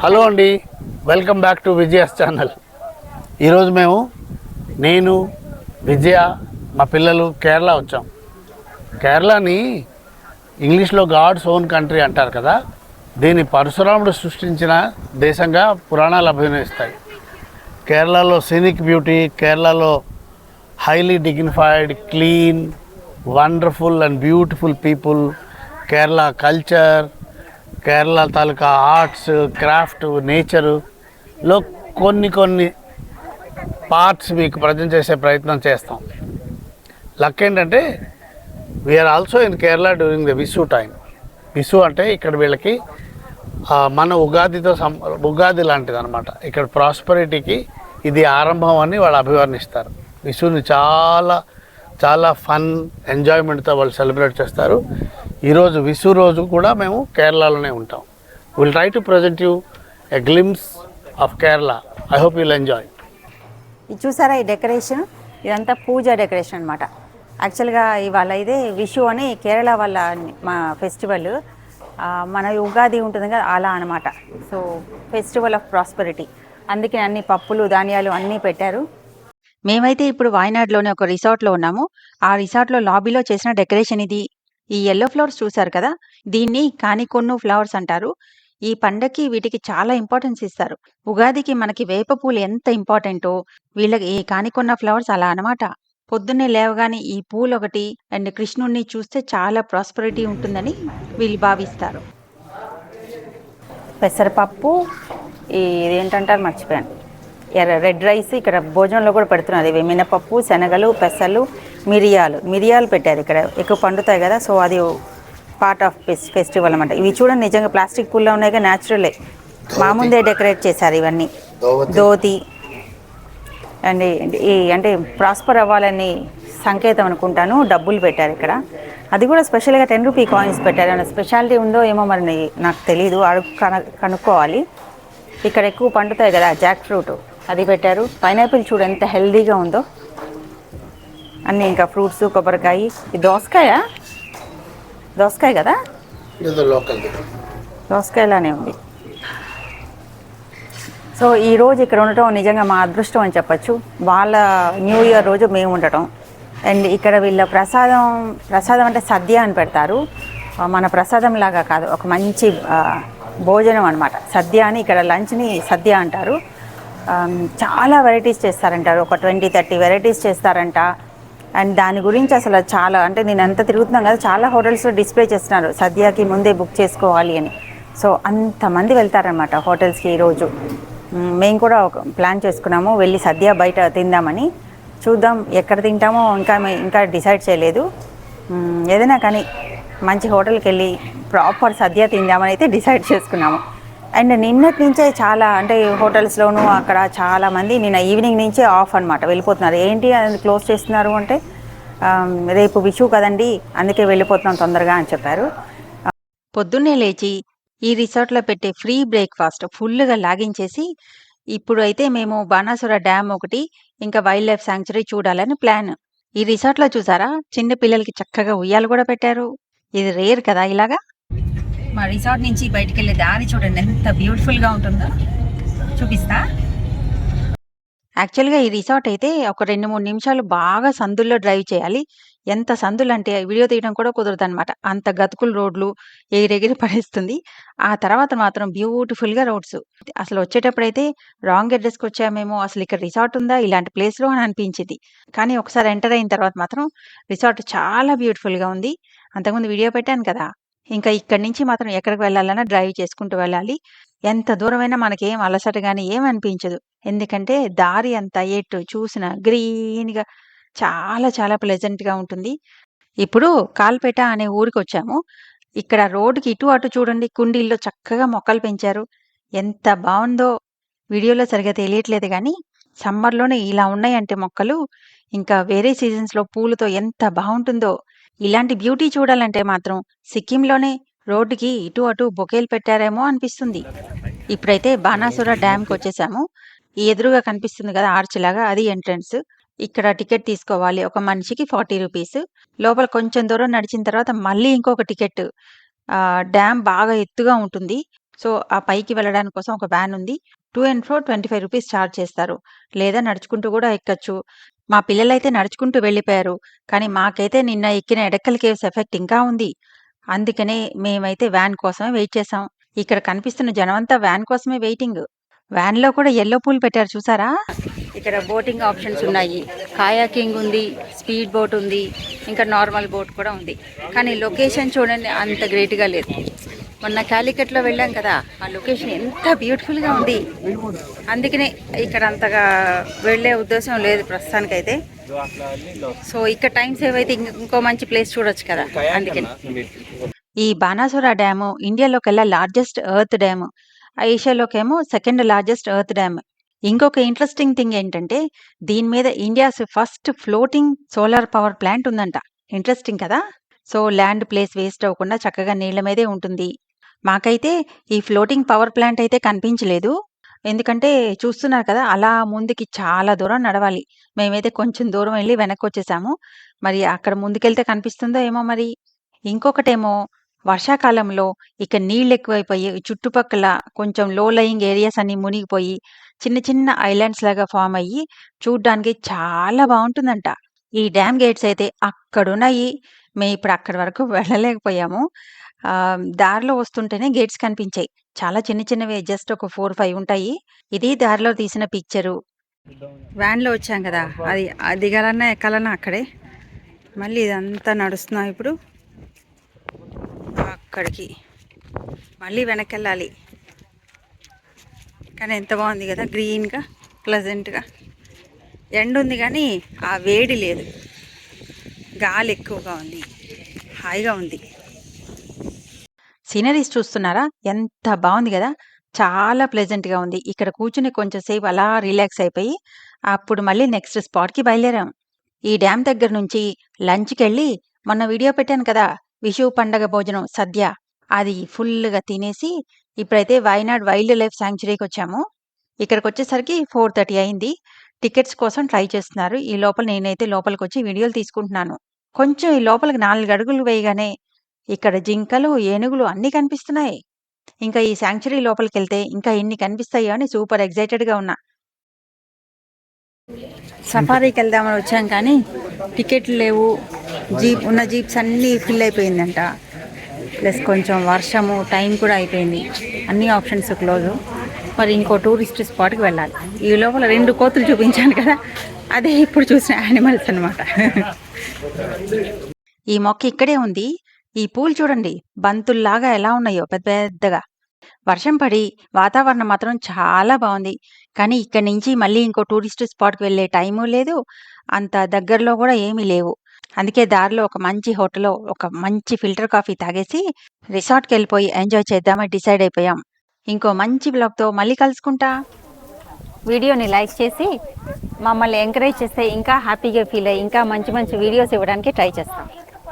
Hello అండి, welcome back to Vijayan channel. ఈరోజు నేను విజయ మా పిల్లలు కేరళ వచ్చాం. కేరళని ఇంగ్లీష్లో గాడ్స్ ఓన్ కంట్రీ అంటారు కదా. దీన్ని పరశురాముడు సృష్టించిన దేశంగా పురాణాలు అభినయిస్తాయి. కేరళలో సీనిక్ బ్యూటీ, కేరళలో highly dignified, clean, wonderful and beautiful people, Kerala culture, Kerala తాలూకా ఆర్ట్స్, క్రాఫ్ట్, నేచరులో కొన్ని పార్ట్స్ మీకు ప్రజెంట్ చేసే ప్రయత్నం చేస్తాం. లక్ ఏంటంటే we are also in Kerala during the Vishu time. Vishu అంటే ఇక్కడ వీళ్ళకి మన ఉగాది లాంటిది అనమాట. ఇక్కడ ప్రాస్పరిటీకి ఇది ఆరంభం అని వాళ్ళు అభివర్ణిస్తారు. విషుని చాలా ఫన్, ఎంజాయ్మెంట్తో వాళ్ళు సెలబ్రేట్ చేస్తారు. ఈరోజు విషు రోజు కూడా మేము కేరళలోనే ఉంటాం. Will try to present you a glimpse of Kerala. I hope you'll enjoy. ఇది చూసారా, ఈ డెకరేషన్ ఇదంతా పూజ డెకరేషన్ అనమాట. యాక్చువల్గా ఇవాళ ఇదే విషు అని కేరళ వాళ్ళ మా ఫెస్టివల్. మన ఉగాది ఉంటుంది కదా అలా అనమాట. సో ఫెస్టివల్ ఆఫ్ ప్రాస్పరిటీ, అందుకే అన్ని పప్పులు ధాన్యాలు అన్నీ పెట్టారు. మేమైతే ఇప్పుడు వాయనాడ్లోనే ఒక రిసార్ట్లో ఉన్నాము. ఆ రిసార్ట్లో లాబీలో చేసిన డెకరేషన్ ఇది. ఈ ఎల్లో ఫ్లవర్స్ చూసారు కదా, దీన్ని కానికొన్ను ఫ్లవర్స్ అంటారు. ఈ పండక్కి వీటికి చాలా ఇంపార్టెన్స్ ఇస్తారు. ఉగాదికి మనకి వేప పూలు ఎంత ఇంపార్టెంటో వీళ్ళకి ఈ కానికొన్న ఫ్లవర్స్ అలా అనమాట. పొద్దున్నే లేవగానే ఈ పూలు ఒకటి అండ్ కృష్ణుడిని చూస్తే చాలా ప్రాస్పరిటీ ఉంటుందని వీళ్ళు భావిస్తారు. పెసరపప్పు, ఇదేంటంటారు మర్చిపోయాను, రెడ్ రైస్ ఇక్కడ భోజనంలో కూడా పెడుతున్నారు. ఇవి మినపప్పు, శనగలు, పెసలు, మిరియాలు పెట్టారు. ఇక్కడ ఎక్కువ పండుతాయి కదా, సో అది పార్ట్ ఆఫ్ ఫెస్టివల్ అనమాట. ఇవి చూడండి, నిజంగా ప్లాస్టిక్ పూల్లో ఉన్నాయి కదా, న్యాచురలే. మా ముందే డెకరేట్ చేశారు ఇవన్నీ. ధోతి అండ్ అంటే ప్రాస్పర్ అవ్వాలని సంకేతం అనుకుంటాను. డబ్బులు పెట్టారు ఇక్కడ. అది కూడా స్పెషల్గా 10 రూపీ కాయిన్స్ పెట్టారు. ఏమైనా స్పెషాలిటీ ఉందో ఏమో మరి నాకు తెలీదు, కనుక్కోవాలి. ఇక్కడ ఎక్కువ పండుతాయి కదా జాక్ ఫ్రూట్, అది పెట్టారు. పైనాపిల్ చూడు ఎంత హెల్దీగా ఉందో. అన్నీ ఇంకా ఫ్రూట్స్, కొబ్బరికాయ. ఇది దోసకాయ కదా, దోసకాయలానే ఉంది. సో ఈరోజు ఇక్కడ ఉండటం నిజంగా మా అదృష్టం అని చెప్పచ్చు. వాళ్ళ న్యూ ఇయర్ రోజు మేము ఉండటం. అండ్ ఇక్కడ వీళ్ళ ప్రసాదం అంటే సద్య అని పెడతారు. మన ప్రసాదం లాగా కాదు, ఒక మంచి భోజనం అనమాట. సద్య అని, ఇక్కడ లంచ్ని సద్య అంటారు. చాలా వెరైటీస్ చేస్తారంటారు, ఒక 20-30 వెరైటీస్ చేస్తారంట. అండ్ దాని గురించి అసలు చాలా, అంటే నేను అంతా తిరుగుతున్నాం కదా, చాలా హోటల్స్లో డిస్ప్లే చేస్తున్నారు సద్యకి ముందే బుక్ చేసుకోవాలి అని. సో అంతమంది వెళ్తారనమాట హోటల్స్కి ఈరోజు. మేము కూడా ఒక ప్లాన్ చేసుకున్నాము, వెళ్ళి సద్య బయట తిందామని. చూద్దాం ఎక్కడ తింటామో ఇంకా డిసైడ్ చేయలేదు. ఏదైనా కానీ మంచి హోటల్కి వెళ్ళి ప్రాపర్ సద్య తిందామని అయితే డిసైడ్ చేసుకున్నాము. అండ్ నిన్నటి నుంచే చాలా, అంటే హోటల్స్లోనూ అక్కడ చాలామంది నిన్న ఈవినింగ్ నుంచే ఆఫ్ అనమాట, వెళ్ళిపోతున్నారు. ఏంటి అది క్లోజ్ చేస్తున్నారు అంటే, రేపు విషు కదండి అందుకే వెళ్ళిపోతున్నాం తొందరగా అని చెప్పారు. పొద్దున్నే లేచి ఈ రిసార్ట్లో పెట్టే ఫ్రీ బ్రేక్ఫాస్ట్ ఫుల్గా లాగించేసి ఇప్పుడు అయితే మేము బాణాసుర డ్యామ్ ఒకటి, ఇంకా వైల్డ్ లైఫ్ శాంక్చురీ చూడాలని ప్లాన్. ఈ రిసార్ట్లో చూసారా, చిన్న పిల్లలకి చక్కగా ఉయ్యాలు కూడా పెట్టారు. ఇది రేర్ కదా ఇలాగా. మా రిసార్ట్ నుంచి బయటికి వెళ్ళే దారి చూడండి ఎంత బ్యూటిఫుల్గా ఉంటుందో, చూపిస్తా. యాక్చువల్గా ఈ రిసార్ట్ అయితే ఒక 2-3 నిమిషాలు బాగా సందుల్లో డ్రైవ్ చేయాలి. ఎంత సందులు అంటే వీడియో తీయడం కూడా కుదరదు అనమాట, అంత గతుకులు రోడ్లు, ఎగిరెగిరి పడేస్తుంది. ఆ తర్వాత మాత్రం బ్యూటిఫుల్గా రోడ్స్. అసలు వచ్చేటప్పుడైతే రాంగ్ అడ్రస్కి వచ్చామేమో, అసలు ఇక్కడ రిసార్ట్ ఉందా ఇలాంటి ప్లేస్లో అని అనిపించింది. కానీ ఒకసారి ఎంటర్ అయిన తర్వాత మాత్రం రిసార్ట్ చాలా బ్యూటిఫుల్గా ఉంది. అంతకుముందు వీడియో పెట్టాను కదా. ఇంకా ఇక్కడి నుంచి మాత్రం ఎక్కడికి వెళ్ళాలన్నా డ్రైవ్ చేసుకుంటూ వెళ్ళాలి. ఎంత దూరమైనా మనకేం అలసట కానీ ఏం అనిపించదు, ఎందుకంటే దారి అంతా ఎటు చూసినా గ్రీన్గా చాలా ప్లెజెంట్గా ఉంటుంది. ఇప్పుడు కాల్పేట అనే ఊరికి వచ్చాము. ఇక్కడ రోడ్డుకి ఇటు అటు చూడండి, కుండీల్లో చక్కగా మొక్కలు పెంచారు. ఎంత బాగుందో వీడియోలో సరిగా తెలియట్లేదు, కానీ సమ్మర్లోనే ఇలా ఉన్నాయంటే మొక్కలు, ఇంకా వేరే సీజన్స్లో పూలతో ఎంత బాగుంటుందో. ఇలాంటి బ్యూటీ చూడాలంటే మాత్రం సిక్కింలోనే రోడ్డుకి ఇటు అటు బొకేలు పెట్టారేమో అనిపిస్తుంది. ఇప్పుడైతే బాణాసుర డ్యామ్కి వచ్చేసాము. ఈ ఎదురుగా కనిపిస్తుంది కదా ఆర్చ్ లాగా, అది ఎంట్రన్స్. ఇక్కడ టికెట్ తీసుకోవాలి, ఒక మనిషికి 40 రూపీస్. లోపల కొంచెం దూరం నడిచిన తర్వాత మళ్ళీ ఇంకొక టికెట్. డ్యామ్ బాగా ఎత్తుగా ఉంటుంది. సో ఆ పైకి వెళ్ళడానికి కోసం ఒక వ్యాన్ ఉంది. To and fro 25 rupees charge చేస్తారు. లేదా నడుచుకుంటూ కూడా ఎక్కచ్చు. మా పిల్లలైతే నడుచుకుంటూ వెళ్ళిపోయారు. కానీ మాకైతే నిన్న ఎక్కిన ఎడక్కల్ కేవ్స్ ఎఫెక్ట్ ఇంకా ఉంది. అందుకనే మేమైతే వ్యాన్ కోసమే వెయిట్ చేసాం. ఇక్కడ కనిపిస్తున్న జనమంతా వ్యాన్ కోసమే వెయిటింగ్. వ్యాన్‌లో కూడా యెల్లో పూల్ పెట్టారు చూసారా? ఇక్కడ బోటింగ్ ఆప్షన్స్ ఉన్నాయి. కాయాకింగ్ ఉంది, స్పీడ్ బోట్ ఉంది, ఇంకా నార్మల్ బోట్ కూడా ఉంది. కానీ లొకేషన్ చూడండి అంత గ్రేట్‌గా లేదు. మొన్న కాలికట్లో వెళ్ళాం కదా, ఆ లొకేషన్ ఎంత బ్యూటిఫుల్గా ఉంది. అందుకనే ఇక్కడ అంతగా వెళ్ళే ఉద్దేశం లేదు ప్రస్తుతానికైతే. సో ఇక్కడ టైం సేవ్ అయితే ఇంకో మంచి ప్లేస్ చూడొచ్చు కదా, అందుకని. ఈ బాణాసుర డ్యాము ఇండియాలోకెల్లా లార్జెస్ట్ ఎర్త్ డ్యాము. ఏషియాలోకేమో సెకండ్ లార్జెస్ట్ ఎర్త్ డ్యామ్. ఇంకొక ఇంట్రెస్టింగ్ థింగ్ ఏంటంటే దీని మీద India's first floating solar power plant ఉందంట. ఇంట్రెస్టింగ్ కదా. సో ల్యాండ్ ప్లేస్ వేస్ట్ అవ్వకుండా చక్కగా నీళ్ల మీదే ఉంటుంది. మాకైతే ఈ ఫ్లోటింగ్ పవర్ ప్లాంట్ అయితే కనిపించలేదు. ఎందుకంటే చూస్తున్నారు కదా, అలా ముందుకి చాలా దూరం నడవాలి. మేమైతే కొంచెం దూరం వెళ్ళి వెనక్కి వచ్చేసాము. మరి అక్కడ ముందుకెళ్తే కనిపిస్తుందో ఏమో మరి. ఇంకొకటేమో వర్షాకాలంలో ఇక నీళ్ళు ఎక్కువైపోయి చుట్టుపక్కల కొంచెం లో లయింగ్ ఏరియాస్ అన్ని మునిగిపోయి చిన్న చిన్న ఐలాండ్స్ లాగా ఫామ్ అయ్యి చూడ్డానికి చాలా బాగుంటుందంట. ఈ డ్యామ్ గేట్స్ అయితే అక్కడున్నాయి. మేము ఇప్పుడు అక్కడి వరకు వెళ్ళలేకపోయాము. దారిలో వస్తుంటేనే గేట్స్ కనిపించాయి. చాలా చిన్న చిన్నవి, జస్ట్ ఒక 4-5 ఉంటాయి. ఇది దారిలో తీసిన పిక్చరు. వ్యాన్లో వచ్చాం కదా, అది దిగాలన్నా ఎక్కాలన్నా అక్కడే. మళ్ళీ ఇదంతా నడుస్తున్నాం ఇప్పుడు అక్కడికి. మళ్ళీ వెనక్కి వెళ్ళాలి. కానీ ఎంత బాగుంది కదా, గ్రీన్గా ప్లెజెంట్గా. ఎండ ఉంది కానీ ఆ వేడి లేదు, గాలి ఎక్కువగా ఉంది, హాయిగా ఉంది. సీనరీస్ చూస్తున్నారా, ఎంత బాగుంది కదా, చాలా ప్లెజెంట్గా ఉంది. ఇక్కడ కూర్చుని కొంచెం సేపు అలా రిలాక్స్ అయిపోయి అప్పుడు మళ్ళీ నెక్స్ట్ స్పాట్కి బయలుదేరాం. ఈ డ్యామ్ దగ్గర నుంచి లంచ్కి వెళ్ళి మొన్న వీడియో పెట్టాను కదా, విషు పండగ భోజనం సద్య, అది ఫుల్గా తినేసి ఇప్పుడైతే వైనాడ్ వైల్డ్ లైఫ్ శాంక్చురీకి వచ్చాము. ఇక్కడికి వచ్చేసరికి 4:30 అయింది. టికెట్స్ కోసం ట్రై చేస్తున్నారు. ఈ లోపల నేనైతే లోపలికి వచ్చి వీడియోలు తీసుకుంటున్నాను. కొంచెం ఈ లోపలికి 4 అడుగులు వేయగానే ఇక్కడ జింకలు, ఏనుగులు అన్నీ కనిపిస్తున్నాయి. ఇంకా ఈ శాంక్చురీ లోపలికి వెళ్తే ఇంకా ఎన్ని కనిపిస్తాయో అని సూపర్ ఎగ్జైటెడ్గా ఉన్నా. సఫారీకి వెళ్దామని వచ్చాం కానీ టికెట్లు లేవు. ఉన్న జీప్స్ అన్నీ ఫిల్ అయిపోయిందంట. ప్లస్ కొంచెం వర్షము, టైం కూడా అయిపోయింది. అన్ని ఆప్షన్స్ క్లోజు. మరి ఇంకో టూరిస్ట్ స్పాట్కి వెళ్ళాలి. ఈ లోపల 2 కోతులు చూపించాను కదా, అదే ఇప్పుడు చూసిన యానిమల్స్ అనమాట. ఈ మొక్క ఇక్కడే ఉంది. ఈ పూలు చూడండి, బంతుల్లాగా ఎలా ఉన్నాయో పెద్ద పెద్దగా. వర్షం పడి వాతావరణం మాత్రం చాలా బాగుంది. కానీ ఇక్కడి నుంచి మళ్ళీ ఇంకో టూరిస్ట్ స్పాట్కి వెళ్ళే టైము లేదు, అంత దగ్గరలో కూడా ఏమీ లేవు. అందుకే దారిలో ఒక మంచి హోటల్లో ఒక మంచి ఫిల్టర్ కాఫీ తాగేసి రిసార్ట్కి వెళ్ళిపోయి ఎంజాయ్ చేద్దామని డిసైడ్ అయిపోయాం. ఇంకో మంచి బ్లాగ్తో మళ్ళీ కలుసుకుంటా. వీడియోని లైక్ చేసి మమ్మల్ని ఎంకరేజ్ చేస్తే ఇంకా హ్యాపీగా ఫీల్ అయ్యి ఇంకా మంచి మంచి వీడియోస్ ఇవ్వడానికి ట్రై చేస్తాం.